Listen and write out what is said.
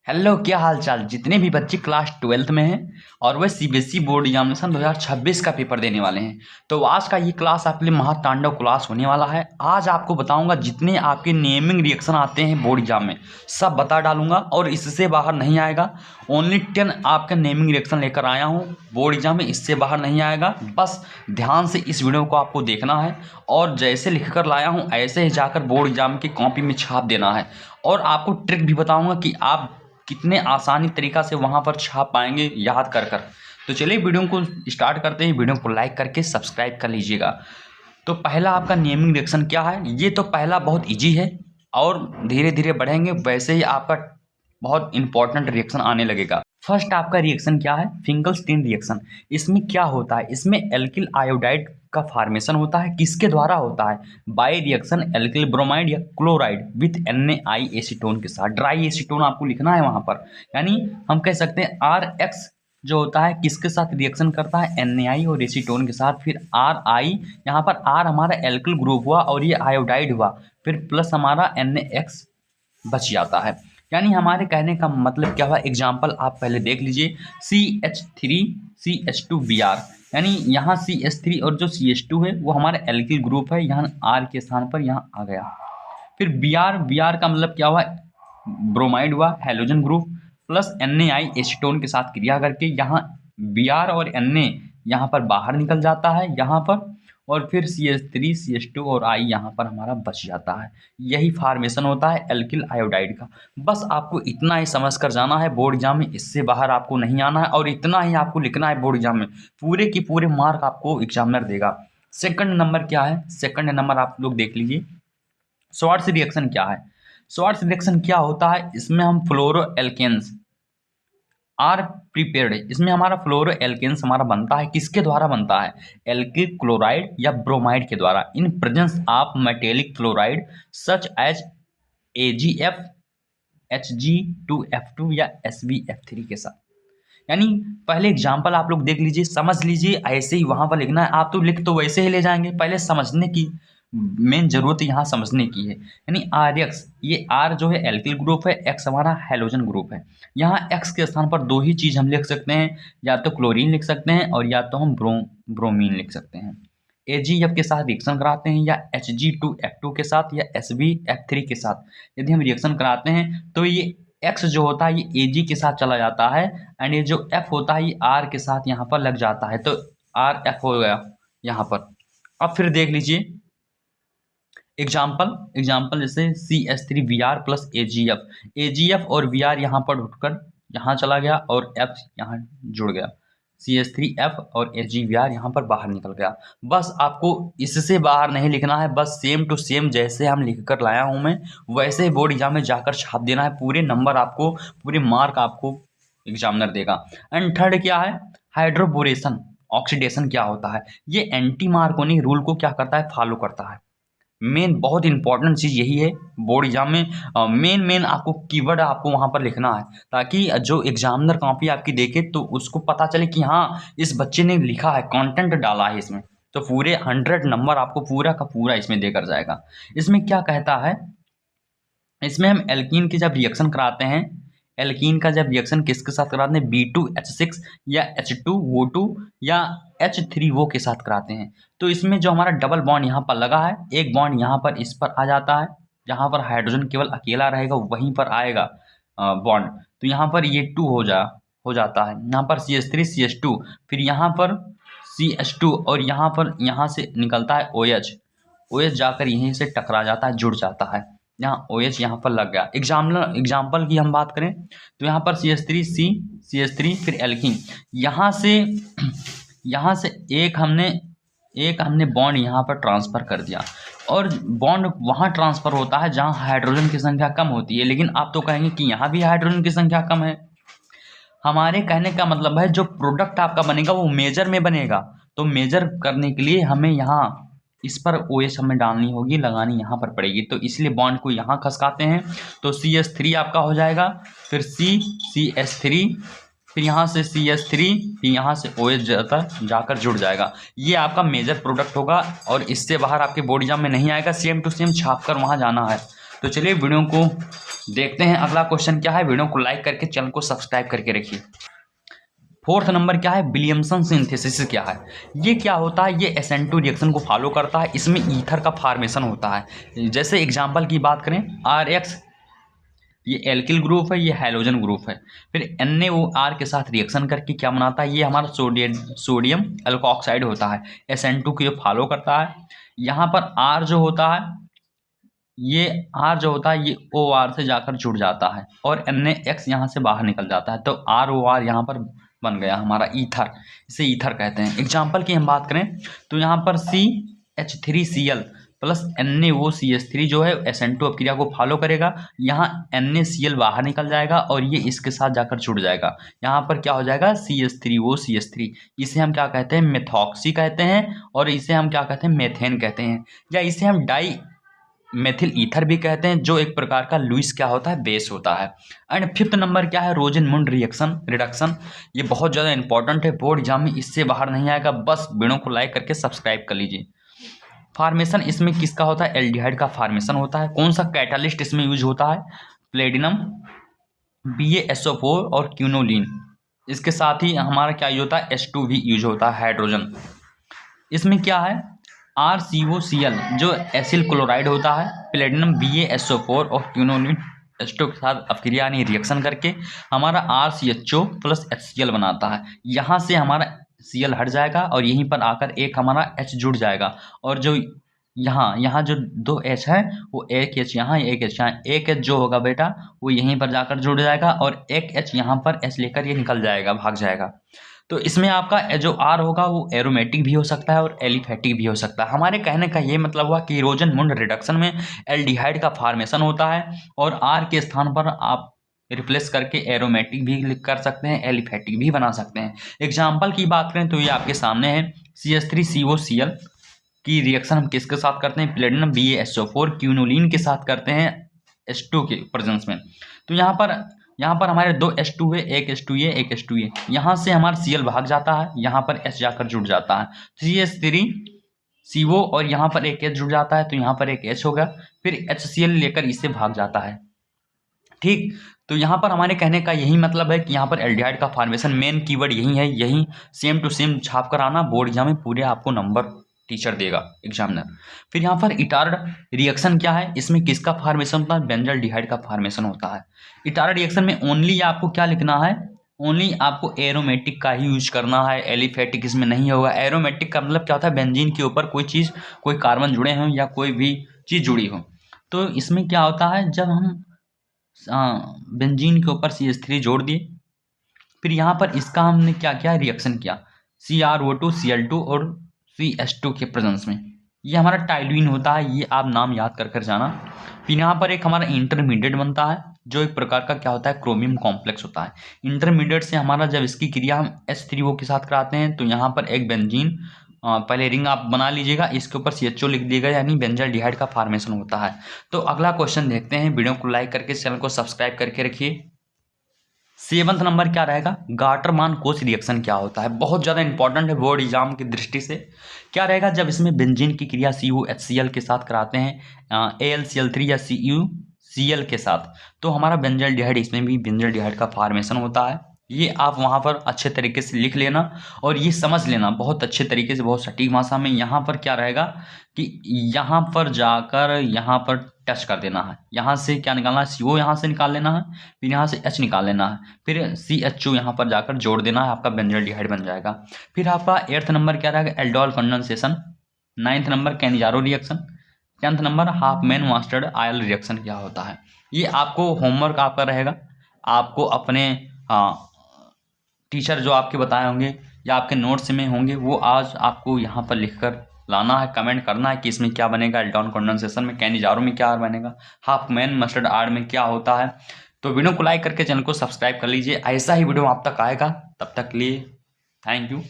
Hello, क्या हाल चाल। जितने भी बच्चे क्लास 12th में हैं और वह सीबीएसई बोर्ड एग्जामिनेशन 2026 का पेपर देने वाले हैं, तो आज का ये क्लास आपके लिए महातांडव क्लास होने वाला है। आज आपको बताऊंगा जितने आपके नेमिंग रिएक्शन आते हैं बोर्ड एग्जाम में, सब बता डालूंगा और इससे बाहर नहीं आएगा। ओनली 10 आपका नेमिंग रिएक्शन लेकर आया हूँ बोर्ड एग्जाम में, इससे बाहर नहीं आएगा। बस ध्यान से इस वीडियो को आपको देखना है और जैसे लिख कर लाया हूँ ऐसे ही जाकर बोर्ड एग्जाम की कॉपी में छाप देना है। और आपको ट्रिक भी बताऊँगा कि आप कितने आसानी तरीका से वहां पर छाप पाएंगे याद कर कर। तो चलिए वीडियो को स्टार्ट करते हैं। वीडियो को लाइक करके सब्सक्राइब कर लीजिएगा। तो पहला आपका नेमिंग रिएक्शन क्या है, ये तो पहला बहुत इजी है और धीरे धीरे बढ़ेंगे वैसे ही आपका बहुत इंपॉर्टेंट रिएक्शन आने लगेगा। फर्स्ट आपका रिएक्शन क्या है, फिंकलस्टीन रिएक्शन। इसमें क्या होता है, इसमें एल्किल आयोडाइड का फॉर्मेशन होता है। किसके द्वारा होता है, बाय रिएक्शन एल्किल ब्रोमाइड या क्लोराइड विथ NaI एसीटोन के साथ। ड्राई एसीटोन आपको लिखना है वहां पर, यानी हम कह सकते हैं RX जो होता है किसके साथ रिएक्शन करता है, NaI और एसीटोन के साथ। फिर RI, यहाँ पर R हमारा एल्किल ग्रुप हुआ और ये आयोडाइड हुआ, फिर प्लस हमारा NaX बच जाता है। यानी हमारे कहने का मतलब क्या हुआ, एग्जाम्पल आप पहले देख लीजिए। CH3CH2Br, यानी यहाँ CH3 और जो CH2 है वो हमारा एल्किल ग्रुप है, यहाँ R के स्थान पर यहाँ आ गया। फिर Br का मतलब क्या हुआ, ब्रोमाइड हुआ, halogen group plus NaI acetone के साथ क्रिया करके यहाँ Br और Na यहाँ पर बाहर निकल जाता है यहाँ पर, और फिर CH3 CH2 और I यहाँ पर हमारा बच जाता है। यही फॉर्मेशन होता है एल्किल आयोडाइड का। बस आपको इतना ही समझ कर जाना है बोर्ड एग्जाम में, इससे बाहर आपको नहीं आना है और इतना ही आपको लिखना है बोर्ड एग्जाम में। पूरे की पूरे मार्क आपको एग्जामिनर देगा। सेकंड नंबर क्या है, सेकंड नंबर आप लोग देख लीजिए। शॉर्ट्स रिएक्शन क्या है, शॉर्ट्स रिएक्शन क्या होता है, इसमें हम फ्लोरो एल्केन्स आर प्रिपेयर्ड, इसमें हमारा फ्लोरो एल्केन्स हमारा बनता है। किसके द्वारा बनता है, एल्किल क्लोराइड या ब्रोमाइड के द्वारा, in presence of metallic chloride such as AgF Hg2F2 या SbF3 के साथ। यानी पहले एग्जाम्पल आप लोग देख लीजिए, समझ लीजिए, ऐसे ही वहां पर लिखना है। आप तो लिख तो वैसे ही ले जाएंगे, पहले समझने की मेन जरूरत यहाँ समझने की है। यानी RX, ये R जो है एल्किल ग्रुप है, X हमारा हैलोजन ग्रुप है। यहाँ X के स्थान पर दो ही चीज हम लिख सकते हैं, या तो क्लोरीन लिख सकते हैं और या तो हम ब्रोमीन लिख सकते हैं। AgF के साथ रिएक्शन कराते हैं या Hg2F2 के साथ या SbF3 के साथ यदि हम रिएक्शन कराते हैं तो ये X जो होता है ये Ag के साथ चला जाता है, एंड ये जो F होता है ये R के साथ यहाँ पर लग जाता है, तो RF हो गया यहाँ पर। अब फिर देख लीजिए एग्जाम्पल जैसे CH3Br प्लस AgF और Br यहाँ पर उठकर यहाँ चला गया और F यहाँ जुड़ गया, CH3F और AgBr यहाँ पर बाहर निकल गया। बस आपको इससे बाहर नहीं लिखना है, बस सेम टू सेम जैसे हम लिख कर लाया हूँ मैं वैसे ही बोर्ड एग्जाम में जाकर छाप देना है। पूरे नंबर आपको, पूरे मार्क आपको एग्जामिनर देगा। एंड थर्ड क्या है, हाइड्रोबोरेशन ऑक्सीडेशन क्या होता है, ये एंटी मार्कोनी रूल को क्या करता है, फॉलो करता है। मेन बहुत इंपॉर्टेंट चीज यही है बोर्ड एग्जाम में। मेन आपको कीवर्ड आपको वहां पर लिखना है, ताकि जो एग्जामिनर कॉपी आपकी देखे तो उसको पता चले कि हाँ इस बच्चे ने लिखा है, कंटेंट डाला है इसमें। तो पूरे 100 नंबर आपको पूरा का पूरा इसमें देकर जाएगा। इसमें क्या कहता है, इसमें हम एल्कीन की जब रिएक्शन कराते हैं, एल्कीन का जब रिएक्शन किसके साथ कराते हैं, B2H6 या H2O2 या H3O के साथ कराते हैं, तो इसमें जो हमारा डबल बॉन्ड यहाँ पर लगा है, एक बॉन्ड यहाँ पर इस पर आ जाता है, जहाँ पर हाइड्रोजन केवल अकेला रहेगा वहीं पर आएगा बॉन्ड, तो यहाँ पर ये 2 हो जाता है। यहाँ पर CH3 CH2, फिर यहाँ पर CH2 और यहाँ पर यहाँ से निकलता है OH जाकर यहीं से टकरा जाता है, जुड़ जाता है, यहाँ OH यहाँ पर लग गया। एग्जाम्पल की हम बात करें तो यहाँ पर CH3 फिर एल्कीन, यहाँ से एक हमने बॉन्ड यहाँ पर ट्रांसफर कर दिया, और बॉन्ड वहाँ ट्रांसफर होता है जहाँ हाइड्रोजन की संख्या कम होती है। लेकिन आप तो कहेंगे कि यहाँ भी हाइड्रोजन की संख्या कम है। हमारे कहने का मतलब है जो प्रोडक्ट आपका बनेगा वो मेजर में बनेगा, तो मेजर करने के लिए हमें यहाँ इस पर OH हमें डालनी होगी, लगानी यहाँ पर पड़ेगी, तो इसलिए बॉन्ड को यहाँ खसकाते हैं, तो CH3 आपका हो जाएगा, फिर CH3, फिर यहाँ से CH3, फिर यहाँ से OH जाकर जुड़ जाएगा। ये आपका मेजर प्रोडक्ट होगा और इससे बाहर आपके बोर्ड एग्जाम में नहीं आएगा, सेम टू सेम छाप कर वहाँ जाना है। तो चलिए वीडियो को देखते हैं। अगला क्वेश्चन क्या है, वीडियो को लाइक करके चैनल को सब्सक्राइब करके रखिए। फोर्थ नंबर क्या है, विलियमसन सिंथेसिस क्या है। ये क्या होता है, ये SN2 रिएक्शन को फॉलो करता है। इसमें ईथर का फॉर्मेशन होता है। जैसे एग्जांपल की बात करें, RH ये एल्किल ग्रुप है, ये हैलोजन ग्रुप है। फिर NaOR के साथ रिएक्शन करके क्या बनाता है, ये हमारा सोडियम एल्कोऑक्साइड होता है। SN2 को ये फॉलो करता है। यहाँ पर R जो होता है, ये R जो होता है ये OR से जाकर जुड़ जाता है और NaX यहाँ से बाहर निकल जाता है। तो ROR यहाँ पर बन गया हमारा ईथर, इसे ईथर कहते हैं। एग्जाम्पल की हम बात करें तो यहाँ पर CH3Cl प्लस NaOCH3 जो है SN2 अपक्रिया को फॉलो करेगा। यहाँ NaCl बाहर निकल जाएगा और ये इसके साथ जाकर जुड़ जाएगा। यहाँ पर क्या हो जाएगा, CH3OCH3। इसे हम क्या कहते हैं, मेथॉक्सी कहते हैं, और इसे हम क्या कहते हैं, मेथेन कहते हैं, या इसे हम डाई मेथिल ईथर भी कहते हैं, जो एक प्रकार का लुईस क्या होता है, बेस होता है। एंड फिफ्थ नंबर क्या है, रोजनमुंड रिडक्शन। ये बहुत ज़्यादा इंपॉर्टेंट है, बोर्ड एग्जाम में इससे बाहर नहीं आएगा। बस वीडियो को लाइक करके सब्सक्राइब कर लीजिए। फार्मेशन इसमें किसका होता है, एल्डिहाइड का फार्मेशन होता है। कौन सा कैटालिस्ट इसमें यूज होता है, प्लेटिनम, BaSO4 और क्यूनोलिन। इसके साथ ही हमारा क्या यूज होता है, H2 भी यूज होता है, हाइड्रोजन। इसमें क्या है, RCOCl जो एसिल क्लोराइड होता है, प्लेटिनम BaSO4 और क्यूनोलिन H2 के साथ अपक्रिया यानी रिएक्शन करके हमारा RCHO प्लस HCl बनाता है। यहाँ से हमारा Cl हट जाएगा और यहीं पर आकर एक हमारा H जुड़ जाएगा। और जो यहाँ जो दो H है वो एक H यहाँ, एक H यहाँ, एक H जो होगा बेटा वो यहीं पर जाकर जुड़ जाएगा और एक H यहाँ पर H लेकर ये निकल जाएगा, भाग जाएगा। तो इसमें आपका जो R होगा वो एरोमेटिक भी हो सकता है और एलिफेटिक भी हो सकता है। हमारे कहने का ये मतलब हुआ कि रोजनमुंड रिडक्शन में एल्डिहाइड का फॉर्मेशन होता है और R के स्थान पर आप रिप्लेस करके एरोमेटिक भी कर सकते हैं, एलिफेटिक भी बना सकते हैं। एग्जाम्पल की बात करें तो ये आपके सामने है, CH3COCl की रिएक्शन हम किसके साथ करते हैं, प्लेटिनम BaSO4 क्यूनोलिन के साथ करते हैं H2 के प्रेजेंस में। तो यहाँ पर हमारे दो H2 है, एक H2A एक H2A। यहाँ से हमारा Cl भाग जाता है, यहाँ पर H जाकर जुड़ जाता है, CH3CO और यहाँ पर एक H जुड़ जाता है, तो यहाँ पर एक H होगा, फिर HCl लेकर इसे भाग जाता है। ठीक, तो यहाँ पर हमारे कहने का यही मतलब है कि यहाँ पर एल्डिहाइड का फॉर्मेशन मेन कीवर्ड यही है, यही सेम टू सेम छाप कर आना, बोर्ड एग्जाम में पूरे आपको नंबर टीचर देगा एग्जामिनर। फिर यहाँ पर इटार्ड रिएक्शन क्या है, इसमें किसका फॉर्मेशन होता है, बेंजल्डिहाइड का फॉर्मेशन होता है। इटार्ड रिएक्शन में ओनली आपको क्या लिखना है, ओनली आपको एरोमेटिक का ही यूज करना है, एलिफेटिक इसमें नहीं होगा। एरोमेटिक का मतलब क्या होता है, बेंजीन के ऊपर कोई चीज़, कोई कार्बन जुड़े हों या कोई भी चीज़ जुड़ी हो। तो इसमें क्या होता है, जब हम बेंजीन के ऊपर CH3 जोड़ दिए, फिर यहाँ पर इसका हमने क्या किया, रिएक्शन किया, CrO2 Cl2 और CH2 के प्रेजेंस में, ये हमारा टाइलुइन होता है, ये आप नाम याद कर कर जाना। फिर यहाँ पर एक हमारा इंटरमीडिएट बनता है, जो एक प्रकार का क्या होता है, क्रोमियम कॉम्प्लेक्स होता है। इंटरमीडिएट से हमारा जब इसकी क्रिया हम H3O के साथ कराते हैं तो यहाँ पर एक बेंजीन, पहले रिंग आप बना लीजिएगा, इसके ऊपर CHO लिख दीजिएगा, यानी बेंजल्डिहाइड का फॉर्मेशन होता है। तो अगला क्वेश्चन देखते हैं, वीडियो को लाइक करके चैनल को सब्सक्राइब करके रखिए। 7वां नंबर क्या रहेगा, गाटरमान कोच रिएक्शन क्या होता है, बहुत ज़्यादा इंपॉर्टेंट है बोर्ड एग्जाम की दृष्टि से। क्या रहेगा, जब इसमें बेंजीन की क्रिया CuHCl के साथ कराते हैं, AlCl3 या CuCl के साथ, तो हमारा बेंजल्डिहाइड, इसमें भी बेंजल्डिहाइड का फॉर्मेशन होता है। ये आप वहाँ पर अच्छे तरीके से लिख लेना और ये समझ लेना बहुत अच्छे तरीके से, बहुत सटीक भाषा में। यहाँ पर क्या रहेगा कि यहाँ पर जाकर यहाँ पर टच कर देना है, यहाँ से क्या निकालना है, CO यहाँ से निकाल लेना है, फिर यहाँ से H निकाल लेना है, फिर CHO यहाँ पर जाकर जोड़ देना है, आपका बेंजल्डिहाइड बन जाएगा। फिर आपका 8th नंबर क्या रहेगा, aldol condensation. 9th number Cannizzaro reaction. 10th number Hopman mastered oil reaction क्या होता है। ये आपको होमवर्क आपका रहेगा, आपको अपने टीचर जो आपके बताए होंगे या आपके नोट्स में होंगे, वो आज आपको यहाँ पर लिखकर लाना है, कमेंट करना है कि इसमें क्या बनेगा, एल्डोल कंडेंसेशन में, कैनिजारो में क्या बनेगा, हाफमैन मस्टर्ड आयल में क्या होता है। तो वीडियो को लाइक करके चैनल को सब्सक्राइब कर लीजिए, ऐसा ही वीडियो आप तक आएगा। तब तक के लिए थैंक यू।